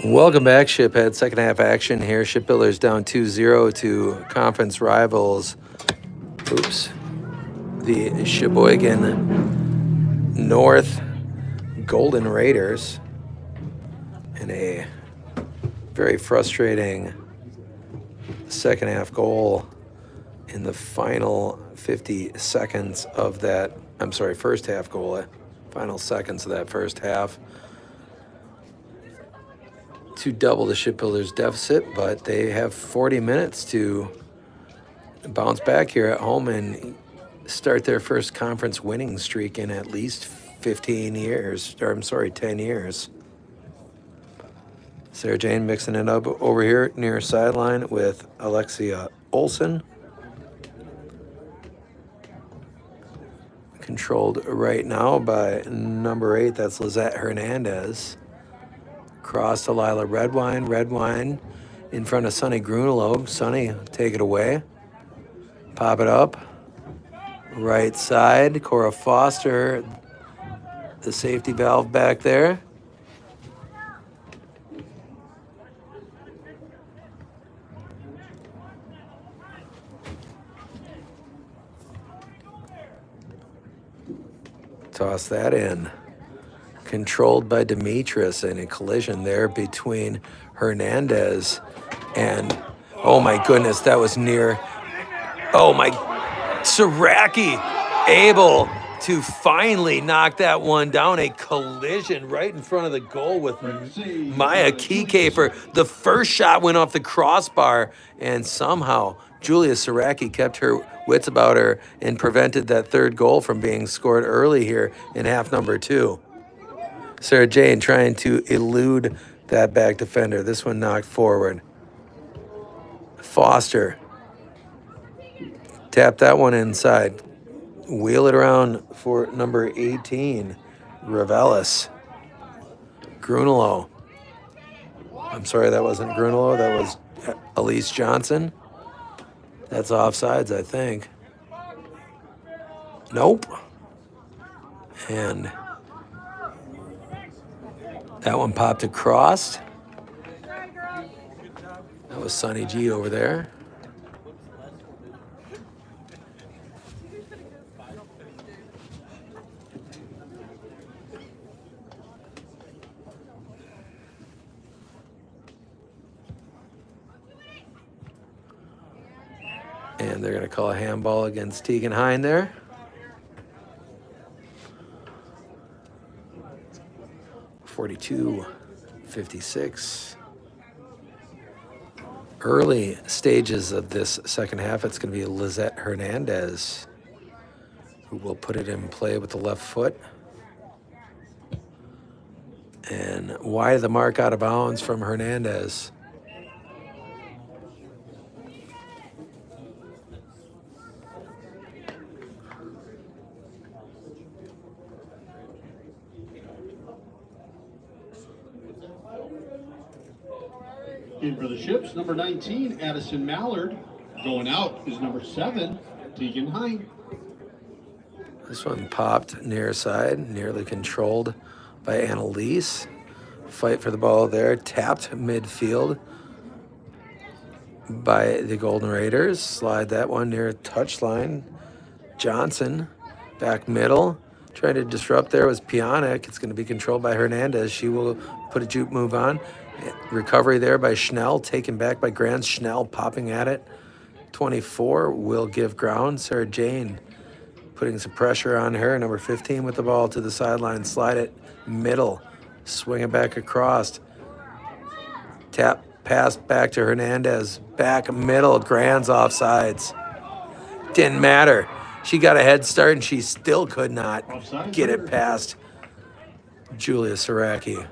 Welcome back, Shiphead. Second half action here. Shipbuilders down 2-0 to conference rivals. Oops. The Sheboygan North Golden Raiders in a very frustrating second half goal in the final 50 seconds of that. I'm sorry, first half goal. Final seconds of that first half. To double the Shipbuilders deficit, but they have 40 minutes to bounce back here at home and start their first conference winning streak in at least 15 years, or 10 years. Sarah Jane mixing it up over here near sideline with Alexia Olson. Controlled right now by number 8, that's Lizette Hernandez. Cross to Lila Redwine. Redwine in front of Sonny Grunelo. Sonny, take it away. Pop it up. Right side. Cora Foster, the safety valve back there. Toss that in. Controlled by Demetris, and a collision there between Hernandez and, oh my goodness, that was near. Oh my, Saraki able to finally knock that one down. A collision right in front of the goal with Maya Keycaper. The first shot went off the crossbar, and somehow Julia Saraki kept her wits about her and prevented that third goal from being scored early here in half number 2. Sarah Jane trying to elude that back defender. This one knocked forward. Foster. Tap that one inside. Wheel it around for number 18, Ravelis. Grunelo. I'm sorry, that wasn't Grunelo. That was Elise Johnson. That's offsides, I think. Nope. And that one popped across. That was Sonny G over there. And they're going to call a handball against Tegan Hine there. .56. Early stages of this second half, it's going to be Lizette Hernandez who will put it in play with the left foot. And wide the mark out of bounds from Hernandez. In for the Ships, number 19, Addison Mallard. Going out is number 7, Tegan Hine. This one popped near side, nearly controlled by Annalise. Fight for the ball there, tapped midfield by the Golden Raiders. Slide that one near touchline. Johnson, back middle. Trying to disrupt there was Pionik. It's going to be controlled by Hernandez. She will put a juke move on. Recovery there by Schnell, taken back by Grant. Schnell popping at it. 24 will give ground. Sarah Jane putting some pressure on her. Number 15 with the ball to the sideline. Slide it middle. Swing it back across. Tap pass back to Hernandez. Back middle. Grand's offsides. Didn't matter. She got a head start and she still could not get it past Julia Saraki.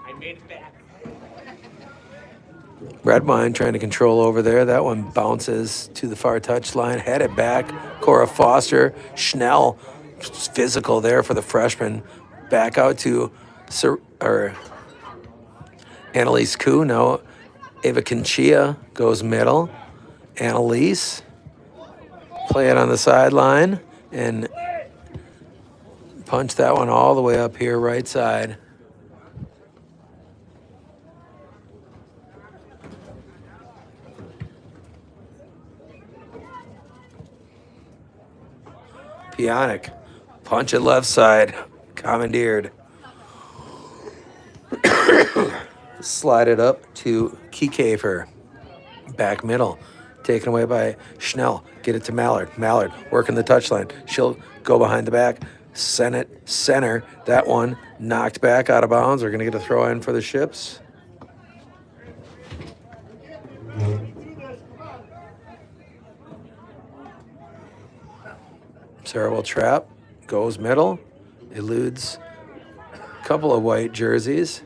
I made it back. Redwine trying to control over there. That one bounces to the far touchline, headed back. Cora Foster, Schnell, physical there for the freshman. Back out to Annalise Koo. Now Ava Conchia goes middle. Annalise play it on the sideline and punch that one all the way up here right side. Pionic, punch it left side, commandeered. Slide it up to Kiekefer, back middle, taken away by Schnell. Get it to Mallard. Mallard working the touchline. She'll go behind the back, send it center. That one knocked back out of bounds. We're going to get a throw in for the Ships. Sarah will trap, goes middle, eludes a couple of white jerseys.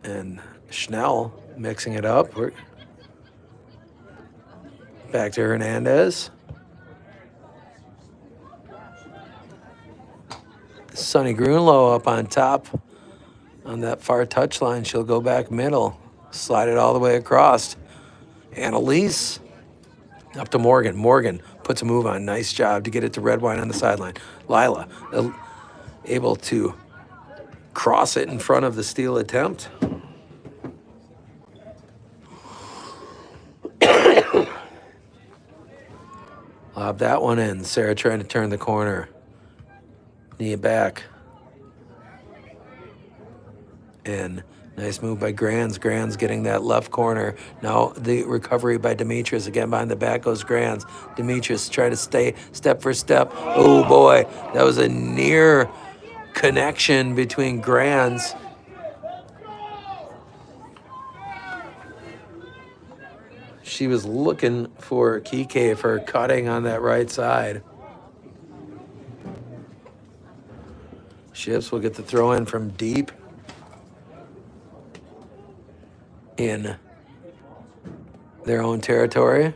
And Schnell mixing it up. We're back to Hernandez. Sonny Grunlow up on top on that far touchline. She'll go back middle, slide it all the way across. Annalise up to Morgan. Morgan puts a move on. Nice job to get it to Redwine on the sideline. Lila able to cross it in front of the steal attempt. Lob that one in. Sarah trying to turn the corner. Knee it back. And nice move by Grands. Grands getting that left corner. Now the recovery by Demetrius. Again, behind the back goes Grands. Demetrius trying to stay step for step. Oh, boy. That was a near connection between Grands. She was looking for Kike for cutting on that right side. Ships will get the throw in from deep in their own territory.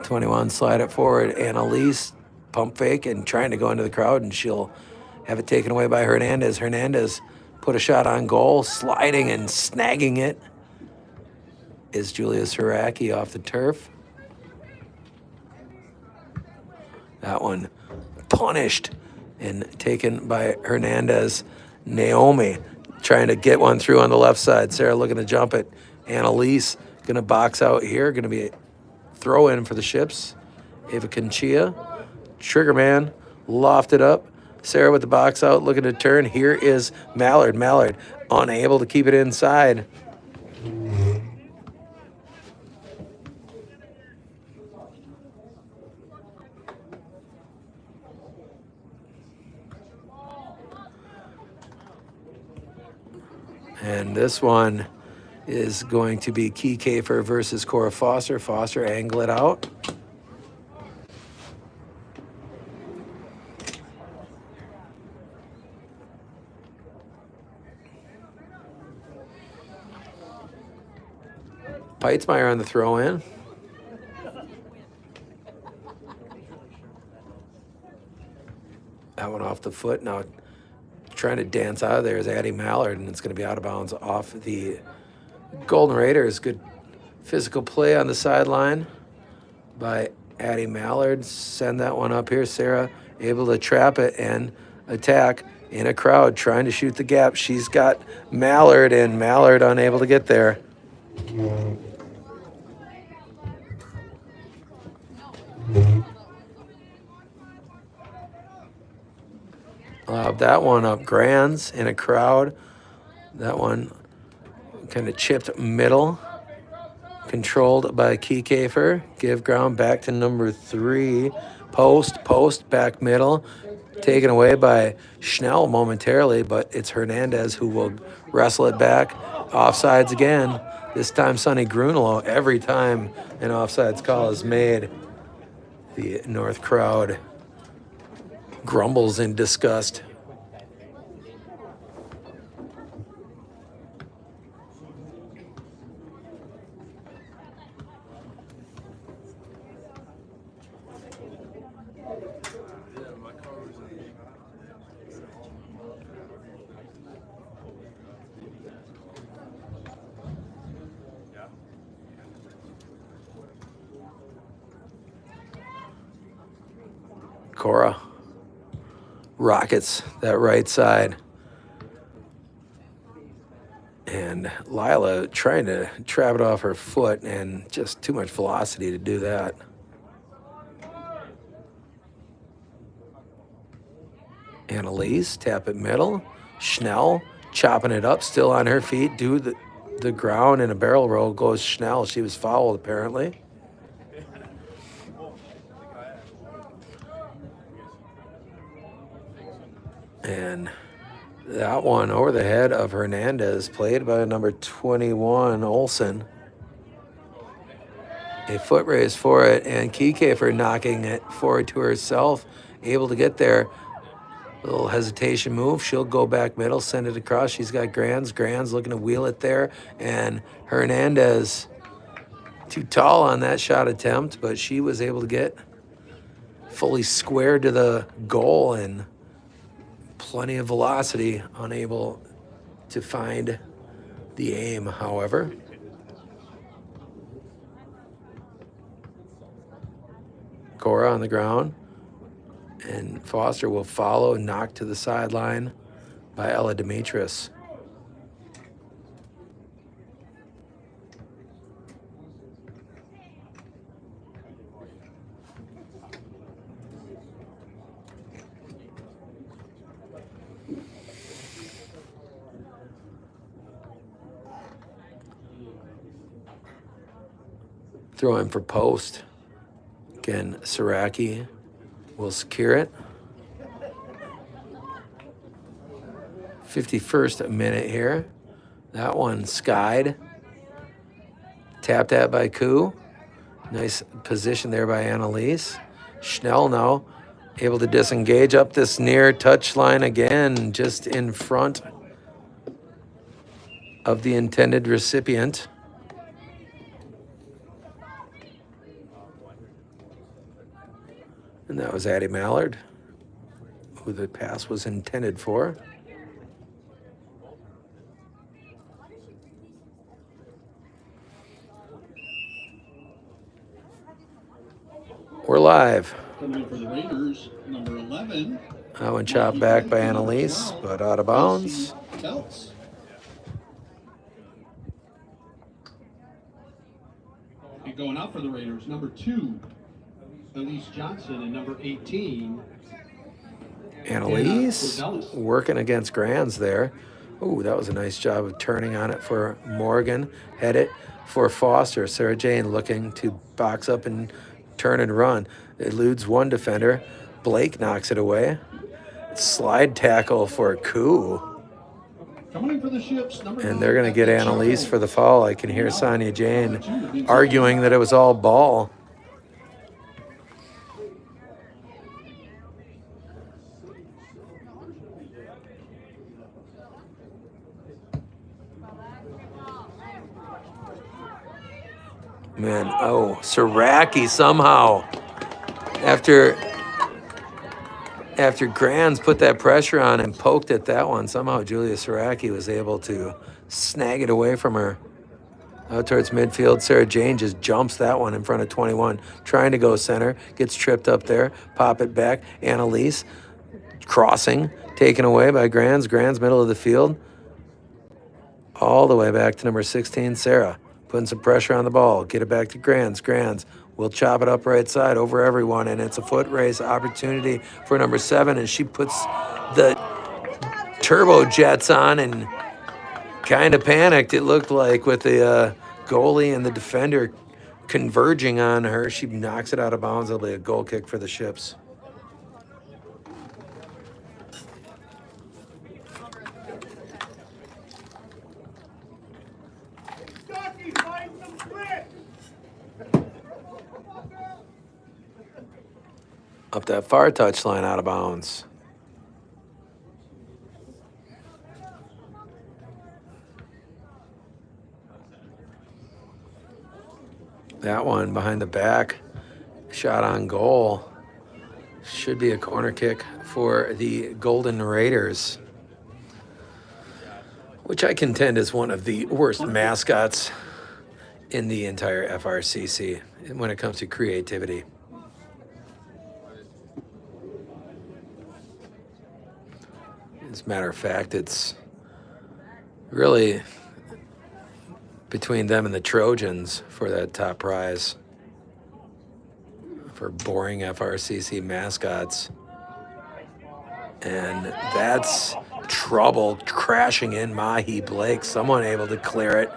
21, slide it forward. Annalise, pump fake and trying to go into the crowd, and she'll have it taken away by Hernandez. Hernandez put a shot on goal, sliding and snagging it is Julia Saraki off the turf. That one punished and taken by Hernandez. Naomi trying to get one through on the left side. Sarah looking to jump it. Annalise going to box out here. Going to be a throw in for the Ships. Ava Conchia. Triggerman lofted up. Sarah with the box out looking to turn. Here is Mallard. Mallard unable to keep it inside. And this one is going to be Kiekefer versus Cora Foster. Foster angle it out. Peitzmeyer on the throw in. That one off the foot. Now trying to dance out of there is Addie Mallard, and it's going to be out of bounds off the Golden Raiders. Good physical play on the sideline by Addie Mallard. Send that one up here. Sarah able to trap it and attack in a crowd trying to shoot the gap. She's got Mallard, and Mallard unable to get there. That one up Grands in a crowd. That one kind of chipped middle. Controlled by Kiekefer. Give ground back to number 3. Post, back middle. taken away by Schnell momentarily, but it's Hernandez who will wrestle it back. Offsides again. This time, Sonny Grunelo. Every time an offsides call is made, the North crowd grumbles in disgust. Cora rockets that right side. And Lila trying to trap it off her foot, and just too much velocity to do that. Annalise, tap it middle. Schnell chopping it up, still on her feet. Do the ground in a barrel roll goes Schnell. She was fouled apparently. And that one over the head of Hernandez, played by number 21, Olson. A foot race for it, and Kiekefer knocking it forward to herself, able to get there. Little hesitation move. She'll go back middle, send it across. She's got Grands. Grands looking to wheel it there, and Hernandez too tall on that shot attempt, but she was able to get fully squared to the goal and plenty of velocity, unable to find the aim, however. Cora on the ground, and Foster will follow, knocked to the sideline by Ella Demetris. Throw in for post. Again, Siraki will secure it. 51st minute here. That one skied. Tapped at by Koo. Nice position there by Annalise. Schnell now able to disengage up this near touch line again, just in front of the intended recipient. And that was Addie Mallard, who the pass was intended for. We're live. Coming in for the Raiders, number 11. That one chopped back by Annalise, but out of bounds. Belts. And going out for the Raiders, number 2, Elise Johnson, and number 18. Annalise working against Grands there. Ooh, that was a nice job of turning on it for Morgan. Head it for Foster. Sarah Jane looking to box up and turn and run. Eludes one defender. Blake knocks it away. Slide tackle for Koo. Coming in for the Ships, number And they're going to get Annalise for the foul. I can hear Sonia Jane arguing that it was all ball. Man, oh, Siraki somehow, after Grands put that pressure on and poked at that one, somehow Julia Siraki was able to snag it away from her. Out towards midfield, Sarah Jane just jumps that one in front of 21, trying to go center, gets tripped up there, pop it back. Annalise crossing, taken away by Grands. Grands middle of the field, all the way back to number 16, Sarah. Putting some pressure on the ball. Get it back to Grands. Grands will chop it up right side over everyone, and it's a foot race opportunity for number 7, and she puts the turbo jets on and kind of panicked, it looked like, with the goalie and the defender converging on her. She knocks it out of bounds. It'll be a goal kick for the Ships. that far touchline out of bounds. That one behind the back, shot on goal. Should be a corner kick for the Golden Raiders, which I contend is one of the worst mascots in the entire FRCC when it comes to creativity. As a matter of fact, it's really between them and the Trojans for that top prize for boring FRCC mascots. And that's trouble crashing in Mahi Blake. Someone able to clear it,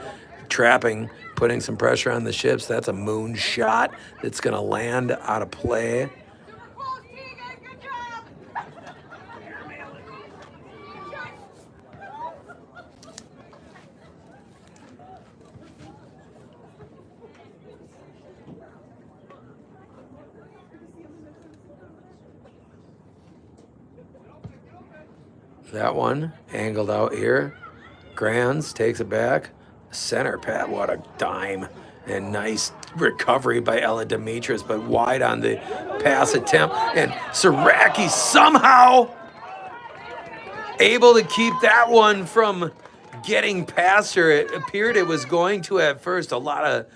trapping, putting some pressure on the ships. That's a moon shot that's going to land out of play. That one angled out here. Grands takes it back. Center pat, what a dime. And nice recovery by Ella Demetris, but wide on the pass attempt. And Siraki somehow able to keep that one from getting past her. It appeared it was going to at first. A lot of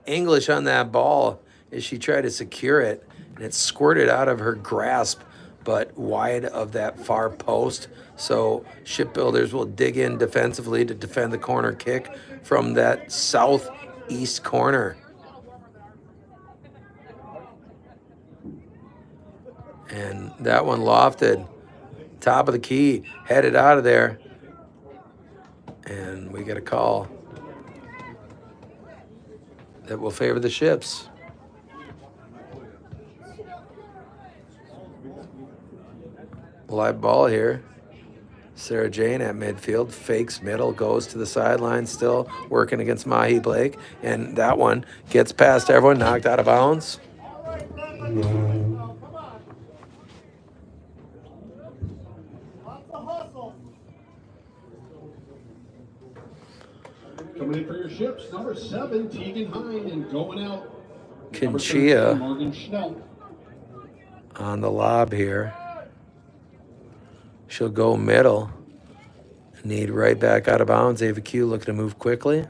English on that ball as she tried to secure it. And it squirted out of her grasp, but wide of that far post. So Shipbuilders will dig in defensively to defend the corner kick from that southeast corner. And that one lofted, top of the key, headed out of there. And we get a call that will favor the ships. Live ball here. Sarah Jane at midfield, fakes middle, goes to the sideline, still working against Mahi Blake. And that one gets past everyone, knocked out of bounds. Coming in for your ships, number 7, Tegan Hine, and going out, Conchia Morgan Schnell. On the lob here. She'll go middle. Need right back out of bounds. Ava Q looking to move quickly.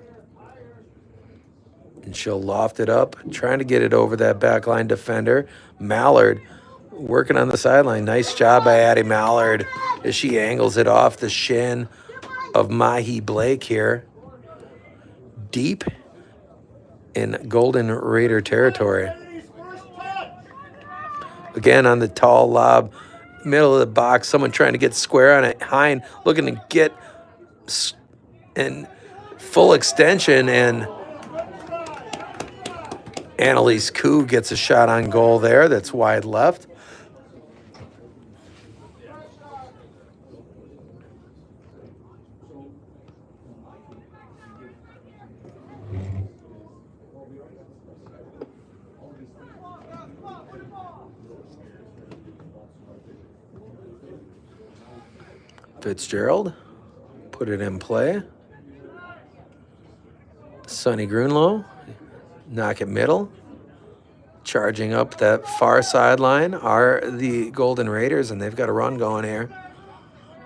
And she'll loft it up, trying to get it over that backline defender. Mallard working on the sideline. Nice job by Addie Mallard as she angles it off the shin of Mahi Blake here. Deep in Golden Raider territory. Again on the tall lob. Middle of the box, someone trying to get square on it. Hine looking to get in full extension, and Annalise Koo gets a shot on goal there. That's wide left. Fitzgerald, put it in play. Sonny Grunlow, knock it middle. Charging up that far sideline are the Golden Raiders, and they've got a run going here.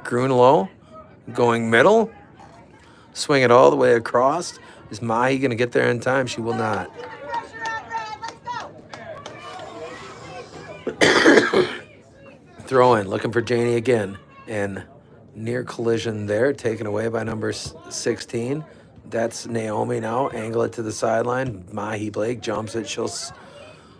Grunlow going middle. Swing it all the way across. Is Mahi going to get there in time? She will not. Throw in, looking for Janie again. And near collision there, taken away by number 16. That's Naomi now. Angle it to the sideline. Mahi Blake jumps it. She'll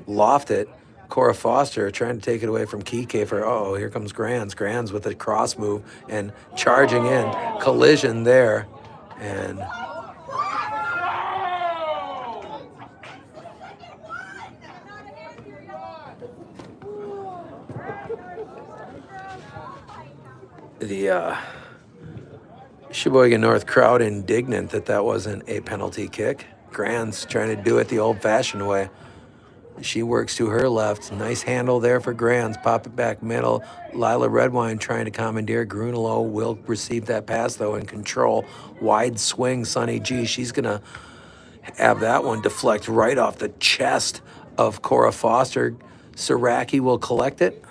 loft it. Cora Foster trying to take it away from Keycafer. Oh, here comes Grands. Grands with a cross move and charging in. Collision there. And the Sheboygan North crowd indignant that that wasn't a penalty kick. Grands trying to do it the old-fashioned way. She works to her left. Nice handle there for Grands. Pop it back middle. Lila Redwine trying to commandeer. Grunelo will receive that pass, though, in control. Wide swing, Sunny G. She's going to have that one deflect right off the chest of Cora Foster. Saraki will collect it.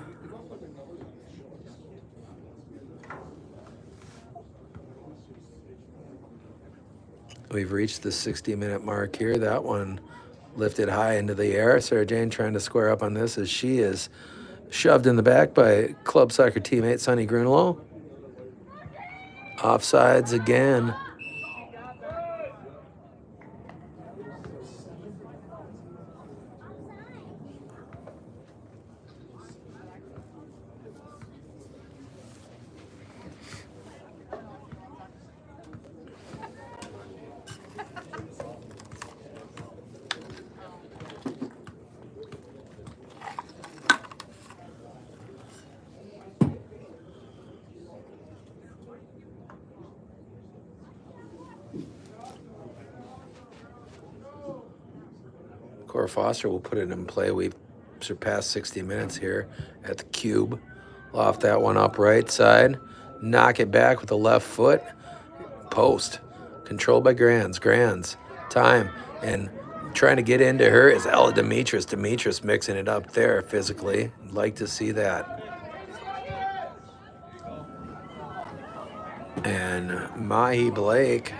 We've reached the 60-minute mark here. That one lifted high into the air. Sarah Jane trying to square up on this as she is shoved in the back by club soccer teammate Sonny Grunelo. Offsides again. Cora Foster will put it in play. We've surpassed 60 minutes here at the cube. Loft that one up right side. Knock it back with the left foot. Post. Controlled by Grands. Grands. Time. And trying to get into her is Ella Demetris. Demetris mixing it up there physically. Like to see that. And Mahi Blake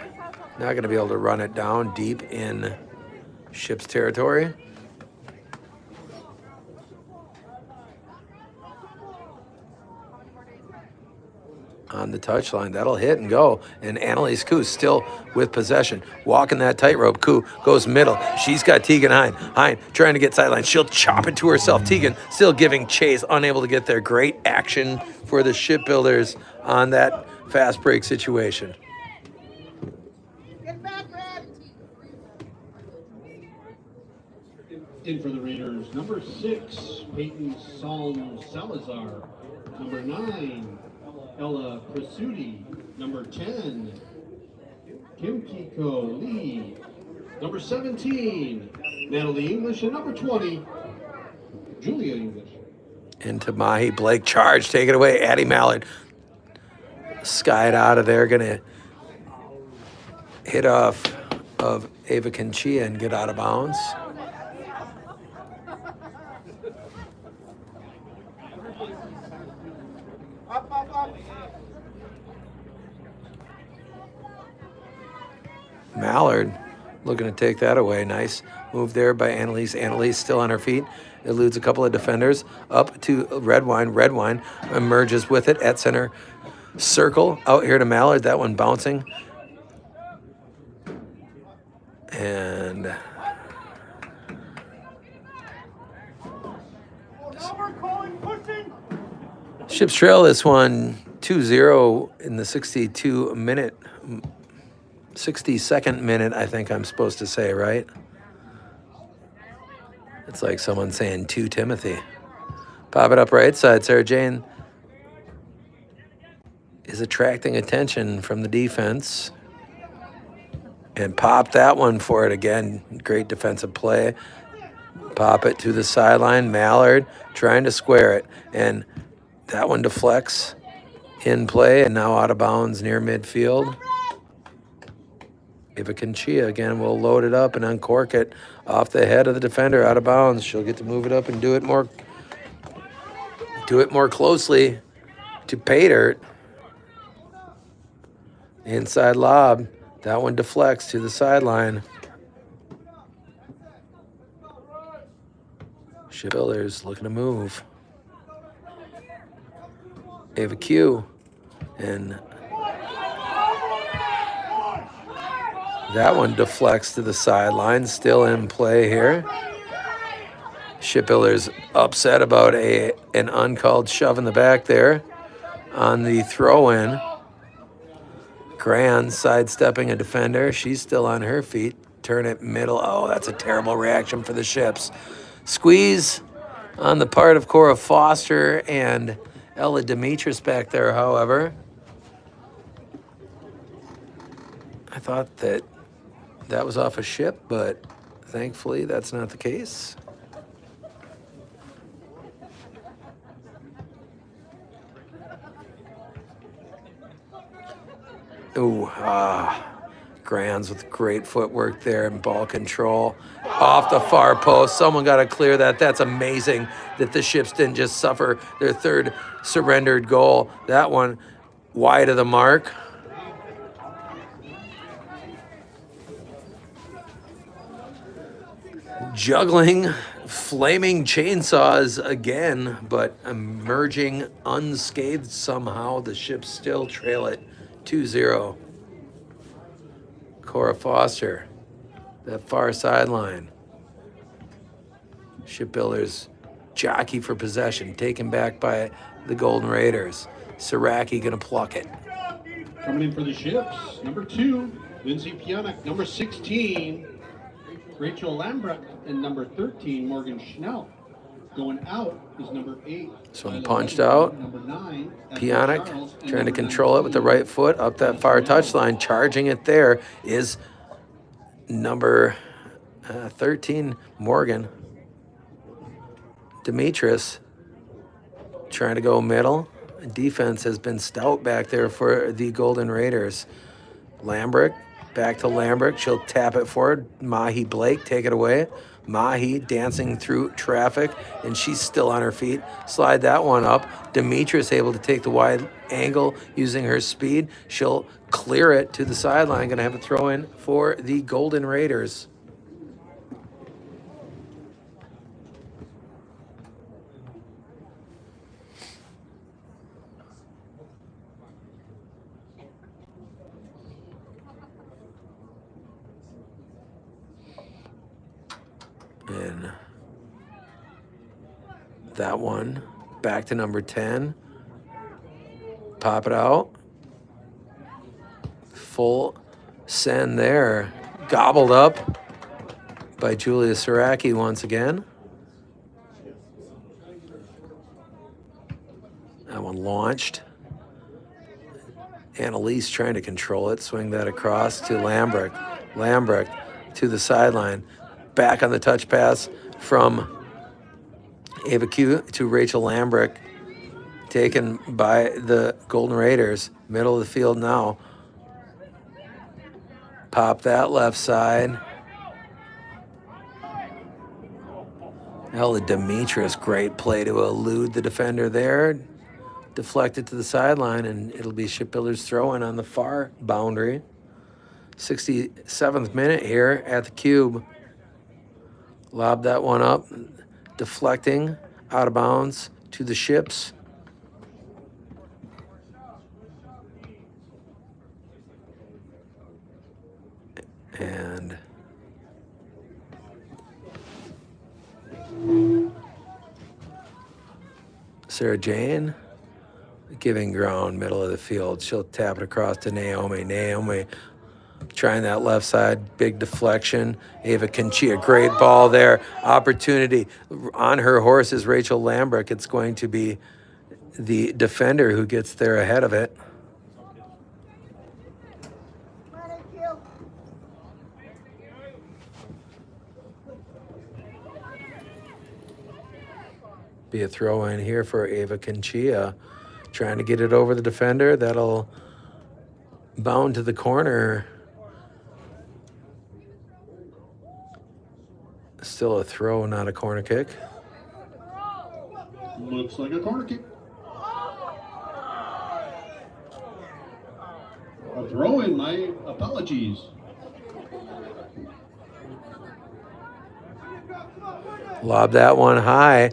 not going to be able to run it down deep in Ship's territory. On the touchline, that'll hit and go. And Annalise Koo still with possession, walking that tightrope. Koo goes middle. She's got Tegan Hine. Hine trying to get sideline. She'll chop it to herself. Tegan still giving chase, unable to get there. Great action for the Shipbuilders on that fast break situation. In for the Raiders, number 6, Peyton Salm Salazar. Number 9, Ella Prasuti. Number 10, Kim Kiko Lee. Number 17, Natalie English. And number 20, Julia English. Into Mahi Blake. Charge, take it away. Addie Mallard skied out of there. Gonna hit off of Ava Conchia and get out of bounds. Mallard looking to take that away. Nice move there by Annalise. Annalise still on her feet. Eludes a couple of defenders. Up to Redwine. Redwine emerges with it at center circle. Out here to Mallard. That one bouncing. And Ships trail this one 2-0 in the 62nd minute, I think I'm supposed to say, right? It's like someone saying 2 Timothy. Pop it up right side. Sarah Jane is attracting attention from the defense. And pop that one for it again. Great defensive play. Pop it to the sideline. Mallard trying to square it. And that one deflects in play and now out of bounds near midfield. Ava Conchia again will load it up and uncork it off the head of the defender, out of bounds. She'll get to move it up and do it more closely to pay dirt. Inside lob. That one deflects to the sideline. Shipbuilders looking to move. Ava Q. And that one deflects to the sideline. Still in play here. Shipbuilders upset about an uncalled shove in the back there on the throw-in. Grand sidestepping a defender. She's still on her feet. Turn it middle. Oh, that's a terrible reaction for the Ships. Squeeze on the part of Cora Foster and Ella Demetris back there, however. I thought that was off a Ship, but thankfully that's not the case. Ooh, Grands with great footwork there and ball control. Off the far post. Someone got to clear that. That's amazing that the Ships didn't just suffer their third surrendered goal. That one wide of the mark. Juggling flaming chainsaws again, but emerging unscathed somehow. The Ships still trail it 2-0. Cora Foster, that far sideline. Shipbuilders jockey for possession, taken back by the Golden Raiders. Siraki gonna pluck it. Coming in for the Ships, number 2, Lindsay Pionk. Number 16, Rachel Lambrecht. And number 13, Morgan Schnell. Going out is number 8. Someone punched out. Number 9, Pionk trying to control it with the right foot up that far touchline. Charging it there is number 13, Morgan. Demetris trying to go middle. Defense has been stout back there for the Golden Raiders. Lambrecht, back to Lambrecht. She'll tap it forward. Mahi Blake, take it away. Mahi dancing through traffic, and she's still on her feet. Slide that one up. Demetris able to take the wide angle using her speed. She'll clear it to the sideline. Going to have a throw in for the Golden Raiders. And that one back to number 10. Pop it out. Full send there. Gobbled up by Julia Siraki once again. That one launched. Annalise trying to control it. Swing that across to Lambrecht. Lambrecht to the sideline. Back on the touch pass from Ava Q to Rachel Lambrecht. Taken by the Golden Raiders. Middle of the field now. Pop that left side. Ella Demetris, great play to elude the defender there. Deflected to the sideline, and it'll be Shipbuilders throwing on the far boundary. 67th minute here at the Cube. Lob that one up, deflecting out of bounds to the Ships. And Sarah Jane giving ground, middle of the field. She'll tap it across to Naomi. Naomi trying that left side, big deflection. Ava Conchia, great ball there. Opportunity on her horse is Rachel Lambrecht. It's going to be the defender who gets there ahead of it. Be a throw in here for Ava Conchia. Trying to get it over the defender. That'll bound to the corner. Still a throw, not a corner kick. Looks like a corner kick. A throw in, my apologies. Lob that one high.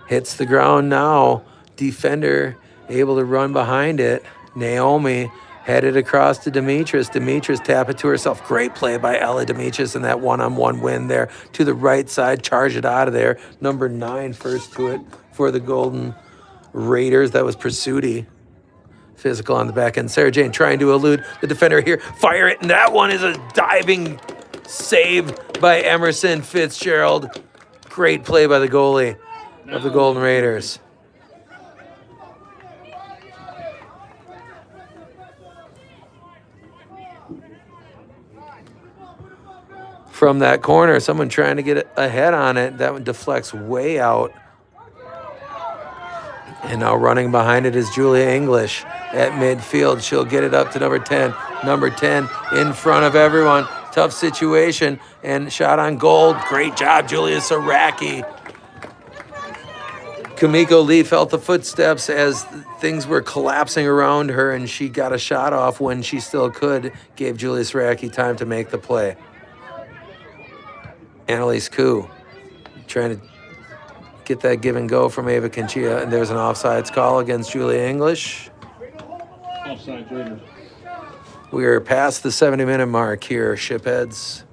Hits the ground now. Defender able to run behind it. Naomi headed across to Demetris. Demetris tap it to herself. Great play by Ella Demetris and that one-on-one win there to the right side. Charge it out of there. Number 9 first to it for the Golden Raiders. That was Pursuti. Physical on the back end. Sarah Jane trying to elude the defender here. Fire it, and that one is a diving save by Emerson Fitzgerald. Great play by the goalie of the Golden Raiders. From that corner, someone trying to get a head on it. That one deflects way out And now running behind it is Julia English at midfield. She'll get it up to number 10. Number 10 in front of everyone. Tough situation and shot on goal. Great job, Julia Saraki. Kamiko Lee felt the footsteps as things were collapsing around her, and she got a shot off when she still could. Gave Julia Saraki time to make the play. Annalise Koo trying to get that give and go from Ava Conchia, and there's an offsides call against Julia English. Offside Raiders. We are past the 70-minute mark here, Shipheads.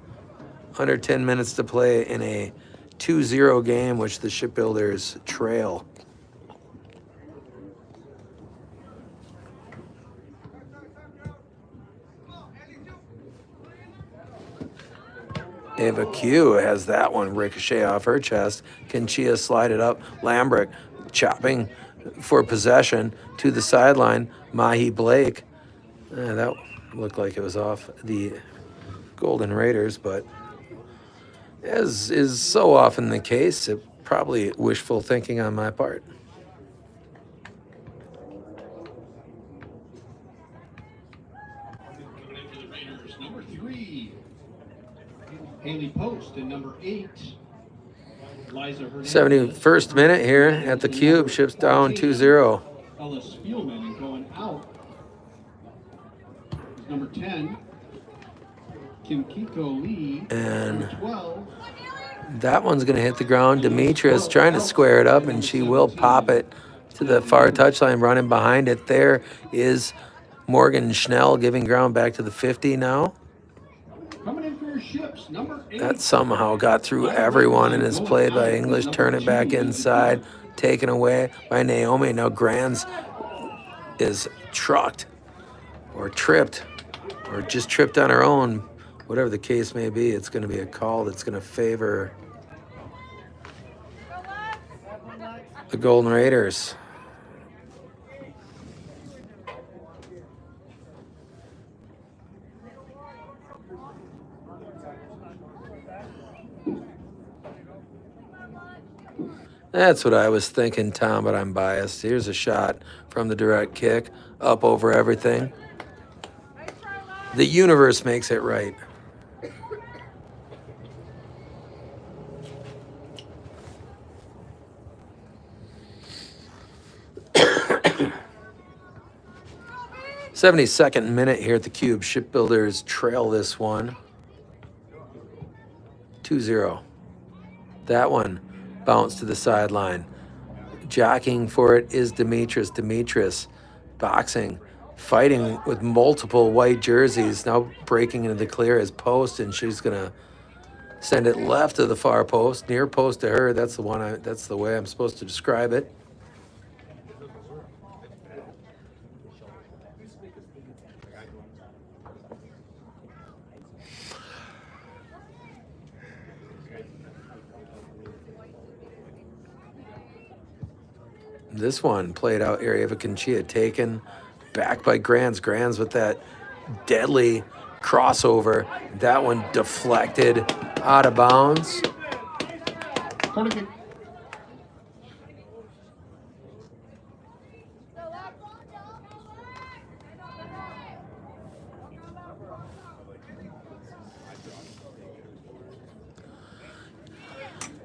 Under 10 minutes to play in a 2-0 game, which the Shipbuilders trail. Ava Q has that one ricochet off her chest. Conchia slide it up. Lambrick chopping for possession to the sideline. Mahi Blake. That looked like it was off the Golden Raiders, but as is so often the case, it probably wishful thinking on my part. Coming in for the Raiders, number 3, Haley Post, and number 8, Liza Hernandez. 71st minute here at the Cube. Ships down 2-0. Ella Spielman, and going out is number 10, Kim Kiko Lee. And number 12. that one's going to hit the ground. Demetrius trying to square it up, and she will pop it to the far touchline. Running behind it there is Morgan Schnell, giving ground back to the 50 now. Coming in for your Ships, number 8. That somehow got through everyone and is played by English. Turn it back inside. Taken away by Naomi. Now Grands is trucked or tripped or just tripped on her own. Whatever the case may be, it's going to be a call that's going to favor the Golden Raiders. That's what I was thinking, Tom, but I'm biased. Here's a shot from the direct kick, up over everything. The universe makes it right. '72nd minute here at the Cube. Shipbuilders trail this one. 2-0. That one bounced to the sideline. Jockeying for it is Demetrius. Demetrius boxing, fighting with multiple white jerseys. Now breaking into the clear as Post, and she's gonna send it left of the far post, near post to her. That's the one. That's the way I'm supposed to describe it. This one played out area of a Conchia, taken back by Grands. Grands with that deadly crossover. That one deflected out of bounds. Corner kick.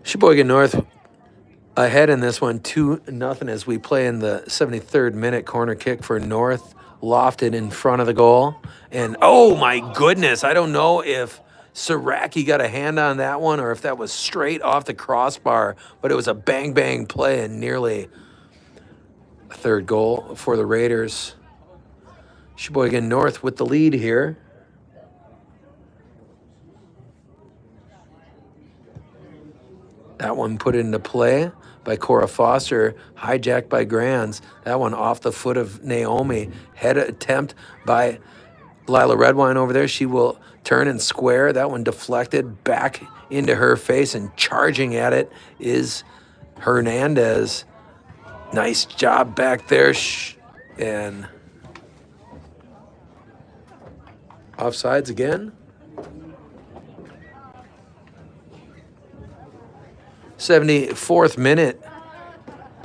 Sheboygan North ahead in this one, 2-0 as we play in the 73rd minute. Corner kick for North, lofted in front of the goal. And oh my goodness, I don't know if Saraki got a hand on that one or if that was straight off the crossbar, but it was a bang-bang play and nearly a third goal for the Raiders. Sheboygan North with the lead here. That one put into play by Cora Foster, hijacked by Grands. That one off the foot of Naomi. Head attempt by Lila Redwine over there. She will turn and square. That one deflected back into her face, and charging at it is Hernandez. Nice job back there. And offsides again. 74th minute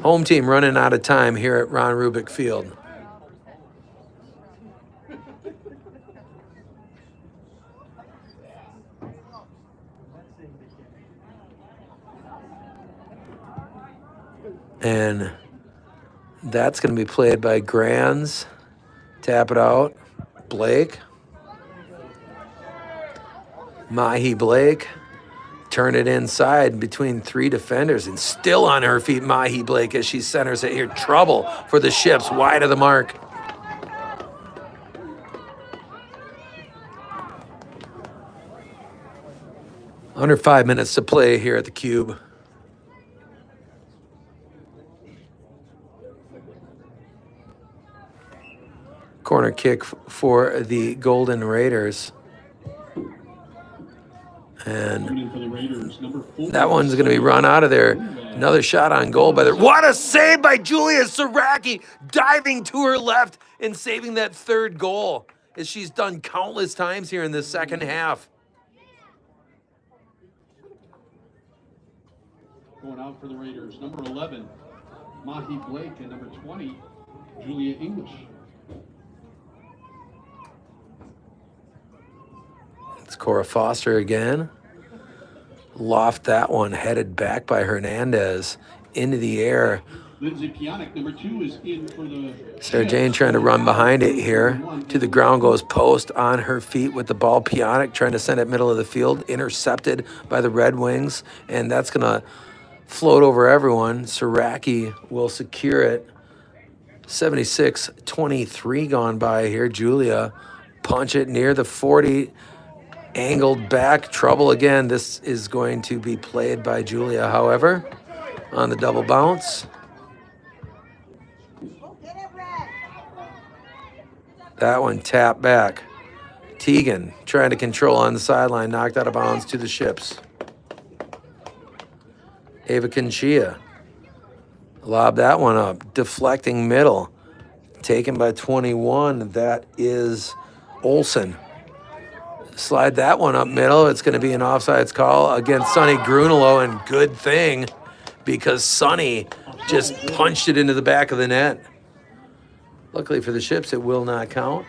Home team running out of time here at Ron Rubik Field. And that's going to be played by Grands. Tap it out. Blake. Mahi Blake. Turn it inside between three defenders and still on her feet, Mahi Blake, as she centers it here. Trouble for the Ships, wide of the mark. Under 5 minutes to play here at the Cube. Corner kick for the Golden Raiders. And that one's going to be run out of there. Another shot on goal by the... What a save by Julia Saraki, diving to her left and saving that third goal, as she's done countless times here in the second half. Going out for the Raiders, number 11, Mahi Blake, and number 20, Julia English. It's Cora Foster again. Loft that one, headed back by Hernandez into the air. Lindsay Pionik, number 2, is in for the... Sarah Jane trying to run behind it here. To the ground goes Post on her feet with the ball. Pionik trying to send it middle of the field. Intercepted by the Red Wings. And that's going to float over everyone. Saraki will secure it. 76-23 gone by here. Julia punch it near the 40. Angled back, trouble again. This is going to be played by Julia, however, on the double bounce. That one tapped back. Teagan trying to control on the sideline, knocked out of bounds to the Ships. Ava Conchia lobbed that one up, deflecting middle. Taken by 21, that is Olsen. Slide that one up middle. It's going to be an offsides call against Sonny Grunelo, and good thing, because Sonny just punched it into the back of the net. Luckily for the Ships, it will not count.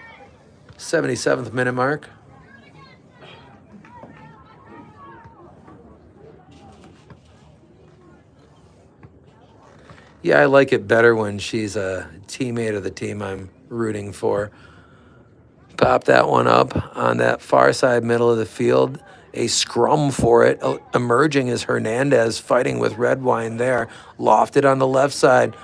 77th minute mark. Yeah, I like it better when she's a teammate of the team I'm rooting for. Pop that one up on that far side middle of the field. A scrum for it. Emerging is Hernandez fighting with Redwine there. Lofted on the left side.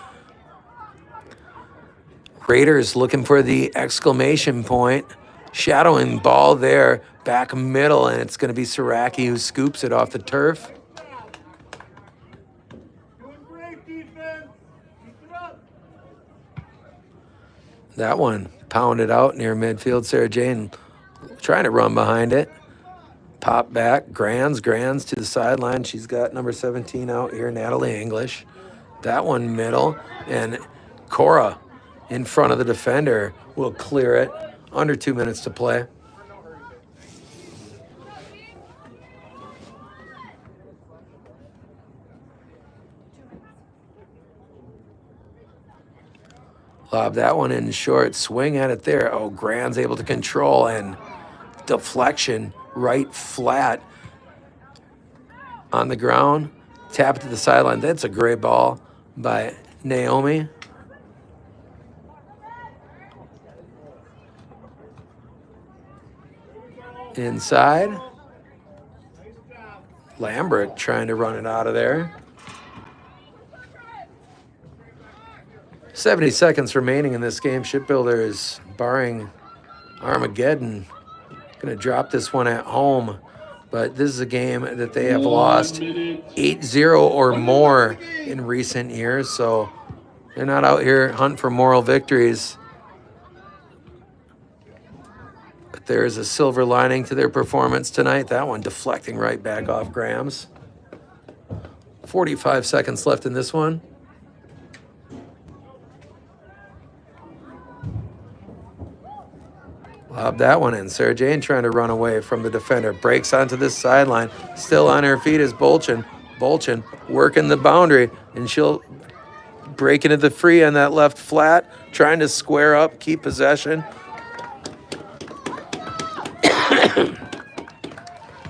Raiders looking for the exclamation point. Shadowing ball there. Back middle, and it's going to be Saraki who scoops it off the turf. That one pounded out near midfield. Sarah Jane trying to run behind it. Pop back. Grands to the sideline. She's got number 17 out here, Natalie English. That one middle. And Cora in front of the defender will clear it. Under 2 minutes to play. Lob that one in short, swing at it there. Oh, Grand's able to control, and deflection right flat on the ground. Tap it to the sideline. That's a great ball by Naomi. Inside. Lambert trying to run it out of there. 70 seconds remaining in this game. Shipbuilder is barring Armageddon. Going to drop this one at home. But this is a game that they have lost 8-0 or more in recent years. So they're not out here hunting for moral victories. But there is a silver lining to their performance tonight. That one deflecting right back off Grams. 45 seconds left in this one. Lob that one in. Sarah Jane trying to run away from the defender. Breaks onto this sideline. Still on her feet is Bolchin. Bolchin working the boundary, and she'll breaking it the free on that left flat, trying to square up, keep possession.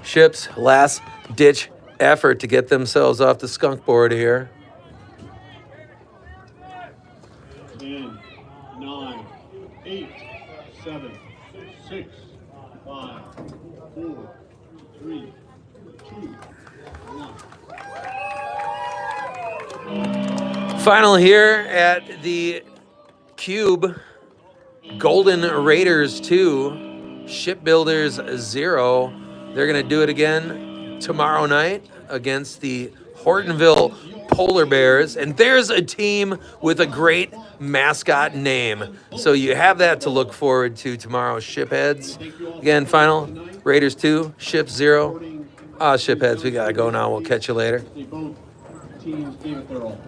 Ships last ditch effort to get themselves off the skunk board here. 10, 9, 8, 7, 6, 5, 4, 3, 2, 1. Final here at the Cube. Golden Raiders 2, Shipbuilders 0. They're going to do it again tomorrow night against the Hortonville Polar Bears. And there's a team with a great mascot name. So you have that to look forward to tomorrow, Shipheads. Again, final, Raiders 2, Ship 0. Shipheads, we got to go now. We'll catch you later. Both teams gave it their all.